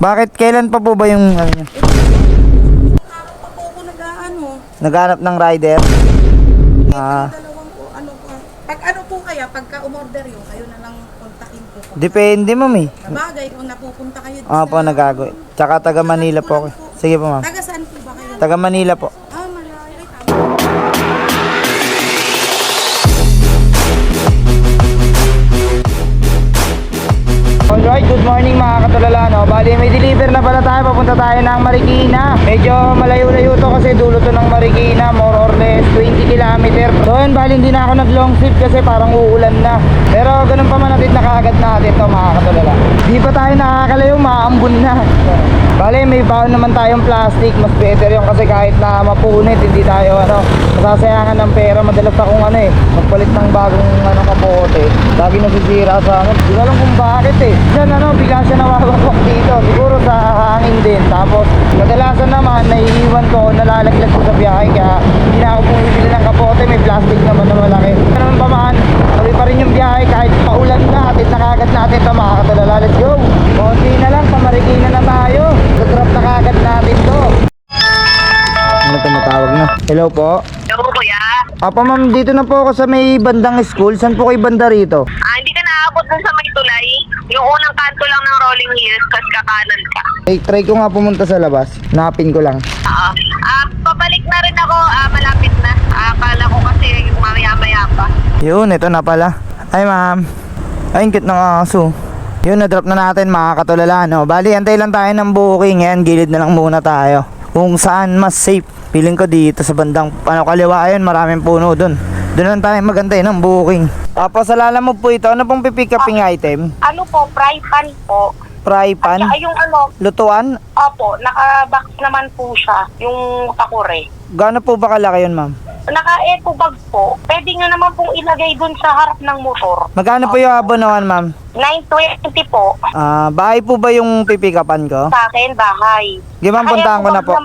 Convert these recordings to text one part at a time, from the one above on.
Bakit? Kailan pa po ba yung ano niya? Pa po ako Naghanap ng rider? dalawang po, ano po. Pag ano po kaya, pagka umorder yun, kayo na lang kontakin po. Depende, ma'am eh. Sabagay, kung napupunta kayo Po, nagago. Tsaka taga Manila po ako. Sige po, ma'am. Taga saan po ba kayo? Taga Manila po. Malayo. Ay, tama. Alright, good morning mga katulala, no? Bali, may deliver na pala tayo. Papunta tayo ng Marikina. Medyo malayo-layo to kasi dulo to ng Marikina. More or less 20 kilometer. So yun, bali hindi na ako nag-long trip kasi parang uulan na. Pero ganun pa man natin nakaagad natin to mga katulala. Di pa tayo nakakalayo, maambun na. Bali, may baon naman tayong plastic. Mas better yung kasi kahit na mapunit, hindi tayo masasayangan ng pera. Madalas akong magpalit ng bagong kapote. Lagi nasisira sa Hindi ko alam kung bakit Diyan bigla siya nawawakok dito. Siguro sa hangin din. Tapos kadalasan naman naiiwan ko, nalalaglag ko sa biyahe. Kaya hindi na ako bumibili ng kapote. May plastic naman na malaki. Ganun pa man, tuloy pa rin yung biyahe kahit paulan na. At nakagat natin ito mga katulala. Let's go! Konti na lang, pamarikina na tayo. Drop na kagad natin to. Ano tumatawag na? Hello po? Hello, kuya. Apa ma'am, dito na po ako sa may bandang school. Saan po kayo banda rito? Hindi ka naabot dun sa may tulay. Yung unang kanto lang ng Rolling Hills, tas kakanan ka. Try ko nga pumunta sa labas. Napin ko lang. Oo. Pabalik na rin ako. Malapit na. Akala ko kasi mamaya-maya pa. Yun, ito na pala. Ay ma'am. Ay, ang cute ng aso. Yun, na-drop na natin mga katulala, no? Bali, antay lang tayo ng booking. Yan, gilid na lang muna tayo. Kung saan mas safe. Feeling ko dito sa bandang kaliwa ayun, maraming puno dun. Doon lang tayo magantay ng booking. Tapos alala mo po ito, ano pong pipick uping item? Ano po, fry pan po. Fry pan? At yung Lutuan? opo, naka-box naman po siya. Yung takure. Gaano po ba kalaki yun ma'am? Naka-eco bag po. Pwede nyo naman pong ilagay dun sa harap ng motor. Magkano po yung abonawan ma'am? 920 po. Bahay po ba yung pipick upan ko? Sa akin, bahay. Di ma'am, puntahan ko na po.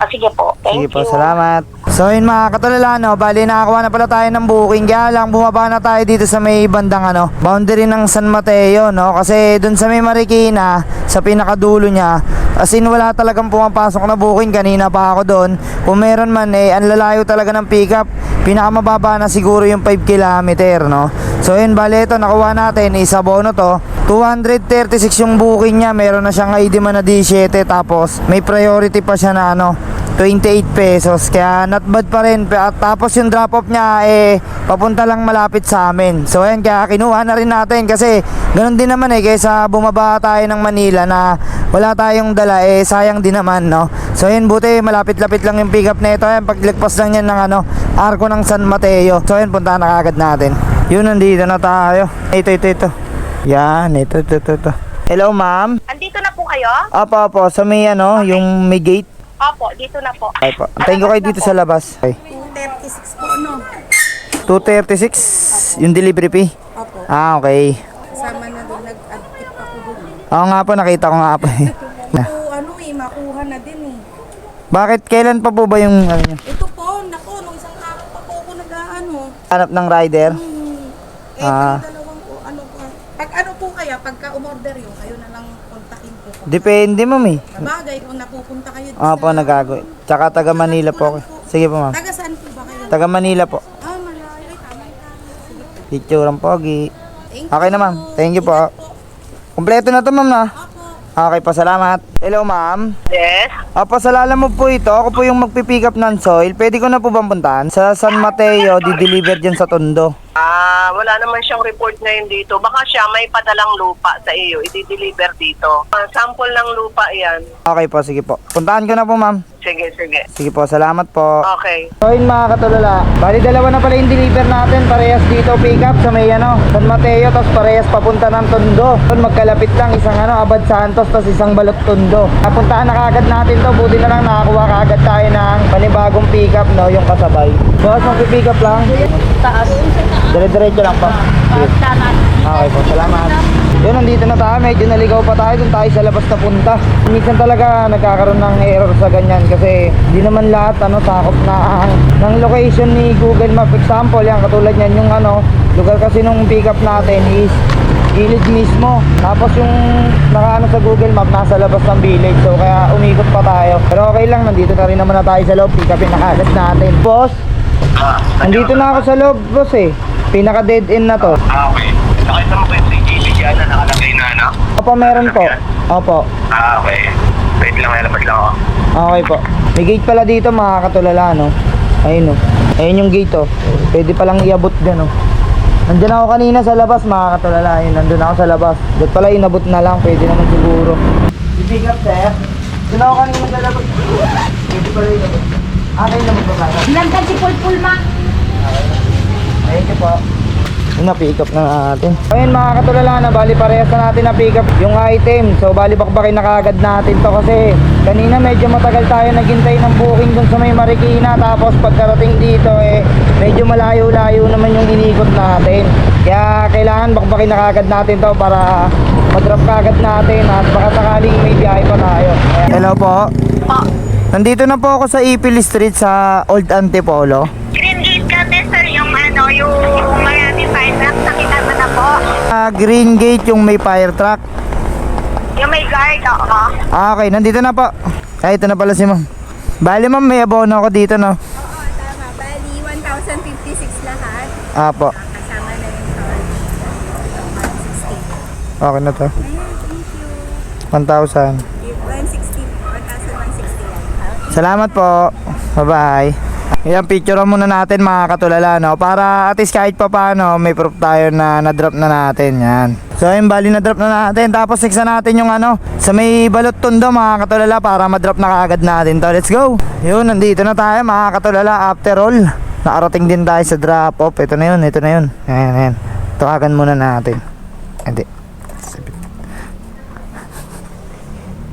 Sige po. Thank Sige po, you. salamat. So yun mga katulala, bali nakakuha na pala tayo ng booking. Kaya lang bumaba na tayo dito sa may bandang boundary ng San Mateo, no? Kasi dun sa may Marikina, sa pinakadulo niya, as in wala talagang pumapasok na booking. Kanina pa ako doon. Kung meron man ang lalayo talaga ng pick up. Pinakamababa na siguro yung 5 kilometer, no? So yun, bali ito nakuha natin, isa bono to. 236 yung booking niya. Meron na siyang ID man na D7. Tapos may priority pa siya na 28 pesos. Kaya not bad pa rin. At tapos yung drop off niya papunta lang malapit sa amin. So ayan, kaya kinuha na rin natin. Kasi ganun din naman kaysa bumaba tayo ng Manila na wala tayong dala sayang din naman, no? So ayan, buti malapit-lapit lang yung pick up na ito. Ayan, paglagpas lang yan ng arko ng San Mateo. So ayan, puntahan na kagad natin. Yun, nandito na tayo. Ito. Yan, ito. Hello ma'am. Andito na po kayo? Apo, sa may yung may gate. Opo, dito na po. Ay po. Antayin ko kayo dito sa labas. Okay. 236 po, 236 yung delivery fee. Opo. Okay. Kasama na doon, nag-add-tip ako doon. Oo nga po, nakita ko nga po. Makuha na din Bakit? Kailan pa po ba yung niya? Ito po, nung isang araw pa po ako Hanap ng rider? dalawang po, Pag po kaya, pagka umorder yun, kayo na lang kontakin po. Depende ma'am Sabagay, kung napupunta kayo Po, nagago. Tsaka taga Manila po ako. Sige po ma'am. Taga saan po ba kayo? Taga Manila po. Malayo. Ay, tama. Sige po. Picture ang pogi. Thank Okay na ma'am. Thank you po. Kompleto na to ma'am na. Okay po, salamat. Hello ma'am. Yes. Pasalala mo po ito. Ako po yung magpipick up ng soil. Pwede ko na po bang puntahan? Sa San Mateo, di-deliver dyan sa Tondo. Wala naman siyang report ngayon dito. Baka siya may padalang lupa sa iyo. I-deliver dito. Sample ng lupa yan. Okay po, sige po. Puntahan ko na po ma'am. Sige. Sige po, salamat po. Okay. So yun mga katulala, bali dalawa na pala yung deliver natin. Parehas dito pick up sa may San Mateo. Tapos parehas papunta ng Tondo. Doon magkalapit lang, isang Abad Santos. Tapos isang Balot Tondo. Napuntahan na kagad natin to. Buti na lang nakakuha kagad tayo ng panibagong pick up, no? Yung kasabay. Boss, magpipick up lang. Taas. Dire-diretso lang po. Okay po, salamat. Yun, nandito na tayo. Medyo naligaw pa tayo. Doon tayo sa labas na punta. Minsan talaga nagkakaroon ng error sa ganyan. Kasi di naman lahat sakop na ng location ni Google Map. Example, yan, katulad yan yung lugar kasi nung pick up natin is gilid mismo. Tapos yung nakaano sa Google Map, nasa labas ng village. So kaya umikot pa tayo. Pero okay lang, nandito na rin naman na tayo sa loob. Pick upin na kagad natin. Boss, nandito na ako sa loob, boss eh. Pinaka dead end na to. Okay. Nakita mo ba yung CCTV dyan na nakalagay na ano? Opo, meron po. Opo. Okay. Wait lang, labas lang ako. Okay po. May gate pala dito mga katulala, no? Ayun, no? Ayun yung gate, oh. Pwede palang iabot dyan, oh. Nandyan ako kanina sa labas, mga katulala. Ayun, nandun ako sa labas. Dito pala inabot na lang, pwede naman siguro. I-pick up, sir. Doon ako kanina sa labas. Pwede pala inabot. Kayo na magbabasa. Lantan si Pulpul, ma. Ayun ka po. Yung na-pick up na natin. Ayun mga katulala na, bali parehas na natin na-pick up yung item. So bali bakbakin na kagad natin to kasi kanina medyo matagal tayo naghintay ng booking dun sa may Marikina. Tapos pagkarating dito medyo malayo-layo naman yung inikot natin. Kaya kailangan bakbakin na kagad natin to para madrop kagad natin at baka sakaling may biyahe pa tayo. Hello po. Nandito na po ako sa Ipil Street sa Old Antipolo. Green Gate kami sir, yung yung Miami Fire Truck, nakita mo na po. Green Gate yung may fire truck. Yung may guard, oo. Okay, nandito na po. Ay, ito na pala si ma'am. Bali ma'am, may abono ako dito, no? Oo, tama. Bali, 1,056 lahat. Apo. Kasama na yung toll. 160. Okay na to. Ayan, thank you. 1,000. 160. 1,160 yan. Salamat po. Bye-bye. Ayan, picture muna natin mga katulala, no? Para at least kahit pa paano, may proof tayo na na-drop na natin. Yan. So, ayun, bali na-drop na natin. Tapos, next na natin yung sa may balot tondo mga katulala para ma-drop na kaagad natin to. Let's go! Yun, nandito na tayo mga katulala. After all, nakarating din tayo sa drop-off. Ito na yun, ito na yun. Ayan, ayan. Tawagan muna natin. Hindi.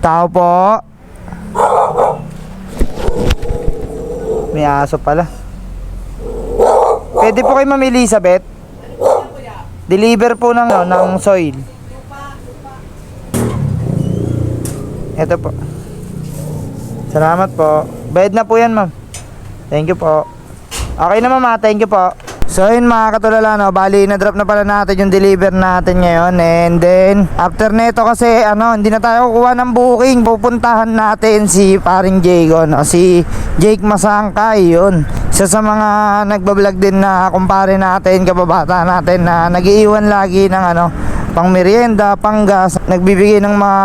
Tao po. May aso pala. Pwede po kay Ma'am Elizabeth. Deliver po ng soil. Ito po. Salamat po. Bayad na po yan, ma'am. Thank you po. Okay na, ma'am. Thank you po. So yun mga katulala, no, bali na-drop na pala natin yung deliver natin ngayon. And then after neto kasi hindi na tayo kukuha ng booking. Pupuntahan natin si paring Jake, no? Si Jake Masangkay, yun. Isa sa mga nagbablog din na kumpare natin, kababata natin na nag-iiwan lagi ng pang merienda, pang gas, nagbibigay ng mga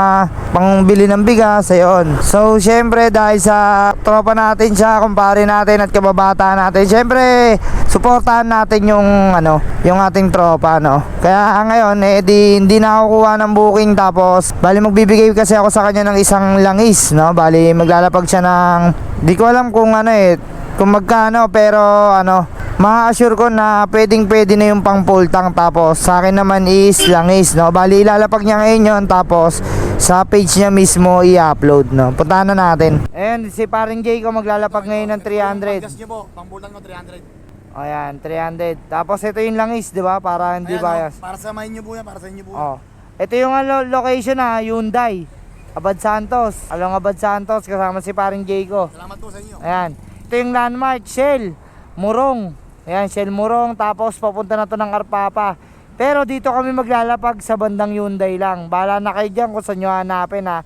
pangbili ng bigas, ayun. So, syempre, dahil sa tropa natin siya, kumpare natin at kababata natin, syempre, suportahan natin yung ating tropa, no. Kaya ngayon, hindi na ako kuha ng booking, tapos, bali magbibigay kasi ako sa kanya ng isang langis, no. Bali, maglalapag siya ng, di ko alam kung kung magkano, pero ma-assure ko na pwede na yung pang full tank. Tapos sa akin naman is langis, no. Bali ilalapag niya ngayon yun, tapos sa page niya mismo i-upload, no. Puntahan na natin. Ayun, si paring Jay ko maglalapag ngayon ng 300. Gas niyo po, pang full tank ng 300. Ayan, 300. Tapos ito yung langis, di ba? Para hindi Ayan, bias. para sa main niyo po yan, para sa inyo po. Oh. Ito yung location Hyundai Abad Santos. Along Abad Santos, kasama si paring Jay ko. Salamat po sa inyo. Ayan. Ito yung landmark, Shell Murong. Ayan, Shell Murong. Tapos papunta na to ng Arpapa. Pero dito kami maglalapag sa bandang Hyundai lang. Bahala na kayo dyan kung saan nyo hanapin, ha.